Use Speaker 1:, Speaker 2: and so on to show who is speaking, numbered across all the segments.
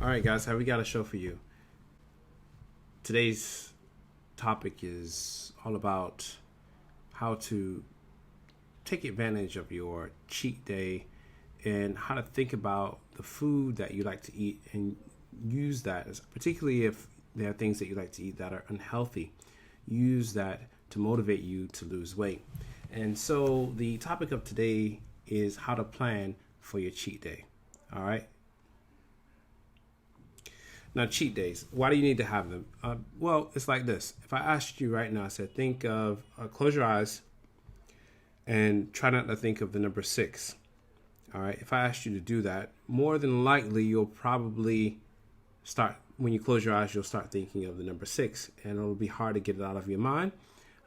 Speaker 1: All right, guys, have we got a show for you? Today's topic is all about how to take advantage of your cheat day and how to think about the food that you like to eat and use that, particularly if there are things that you like to eat that are unhealthy. Use that to motivate you to lose weight. And so the topic of today is how to plan for your cheat day. All right. Now, cheat days, why do you need to have them? Well, it's like this. If I asked you right now, I said, think of, close your eyes and try not to think of the number 6. All right. If I asked you to do that, more than likely, you'll probably start, when you close your eyes, you'll start thinking of the number 6, and it'll be hard to get it out of your mind.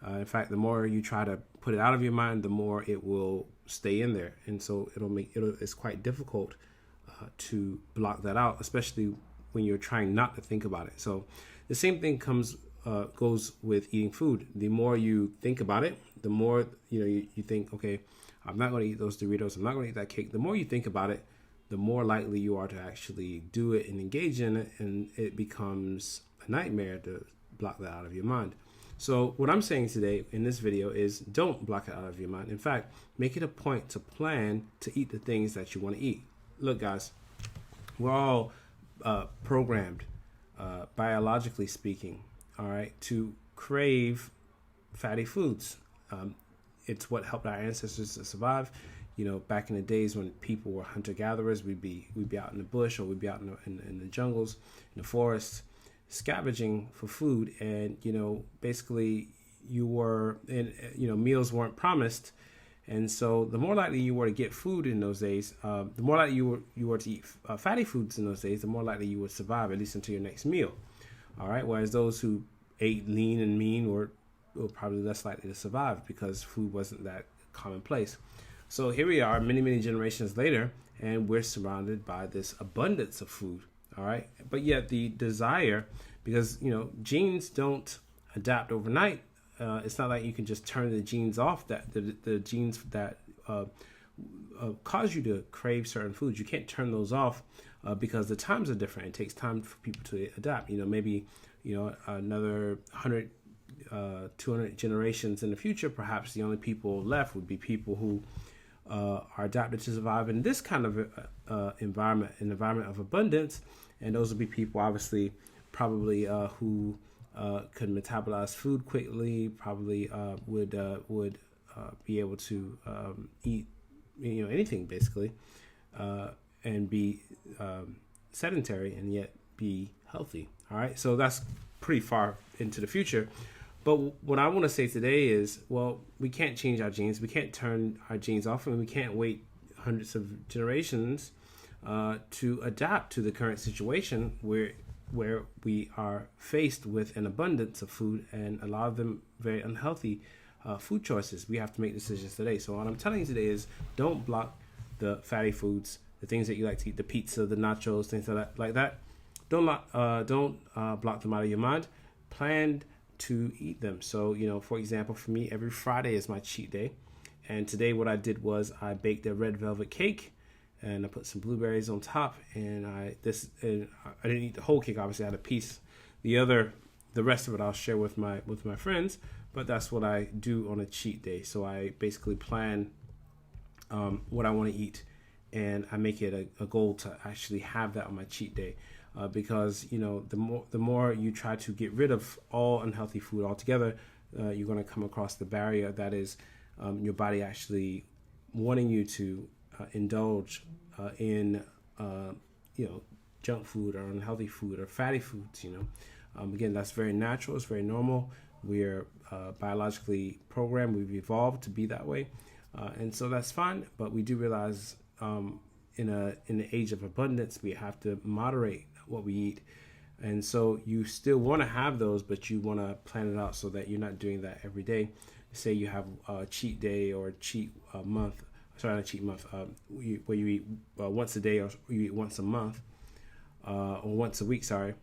Speaker 1: In fact, the more you try to put it out of your mind, the more it will stay in there. And so it's quite difficult to block that out, especially when you're trying not to think about it. So the same thing goes with eating food. The more you think about it, the more you think, okay, I'm not going to eat those Doritos, I'm not going to eat that cake. The more you think about it, the more likely you are to actually do it and engage in it, and it becomes a nightmare to block that out of your mind. So what I'm saying today in this video is don't block it out of your mind. In fact, make it a point to plan to eat the things that you want to eat. Look, guys, we're all programmed, biologically speaking, all right, to crave fatty foods. It's what helped our ancestors to survive. Back in the days when people were hunter-gatherers, we'd be out in the bush, or we'd be out in the jungles, in the forests, scavenging for food. And basically you were meals weren't promised. And so the more likely you were to get food in those days, the more likely you were to eat fatty foods in those days, the more likely you would survive, at least until your next meal. All right. Whereas those who ate lean and mean were probably less likely to survive because food wasn't that commonplace. So here we are many, many generations later, and we're surrounded by this abundance of food. All right. But yet the desire, because, genes don't adapt overnight. It's not like you can just turn the genes off, that the genes that cause you to crave certain foods. You can't turn those off because the times are different. It takes time for people to adapt. Maybe another 100, 200 generations in the future, perhaps the only people left would be people who are adapted to survive in this kind of environment, an environment of abundance. And those would be people, obviously, probably who could metabolize food quickly, probably would be able to eat anything basically, and be sedentary and yet be healthy. All right, so that's pretty far into the future. But what I want to say today is, well, we can't change our genes. We can't turn our genes off, and we can't wait hundreds of generations to adapt to the current situation where we are faced with an abundance of food and a lot of them very unhealthy food choices. We have to make decisions today. So what I'm telling you today is don't block the fatty foods, the things that you like to eat, the pizza, the nachos, things like that. Don't block them out of your mind. Plan to eat them. So, for example, for me, every Friday is my cheat day. And today what I did was I baked a red velvet cake, and I put some blueberries on top, and I didn't eat the whole cake. Obviously, I had a piece. The rest of it I'll share with my friends. But that's what I do on a cheat day. So I basically plan what I want to eat, and I make it a goal to actually have that on my cheat day. Because the more you try to get rid of all unhealthy food altogether, you're going to come across the barrier that is your body actually wanting you to indulge in junk food or unhealthy food or fatty foods. Again, that's very natural. It's very normal. We're biologically programmed. We've evolved to be that way, and so that's fine. But we do realize in the age of abundance, we have to moderate what we eat. And so you still want to have those, but you want to plan it out so that you're not doing that every day. Say you have a cheat day or a cheat month. Sorry, not a cheat month. Where you eat once a day, or you eat once a month, or once a week. Sorry.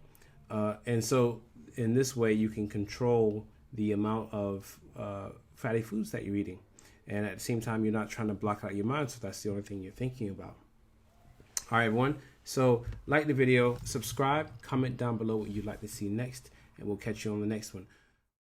Speaker 1: And so in this way, you can control the amount of fatty foods that you're eating, and at the same time, you're not trying to block out your mind. So that's the only thing you're thinking about. All right, everyone. So like the video, subscribe, comment down below what you'd like to see next, and we'll catch you on the next one.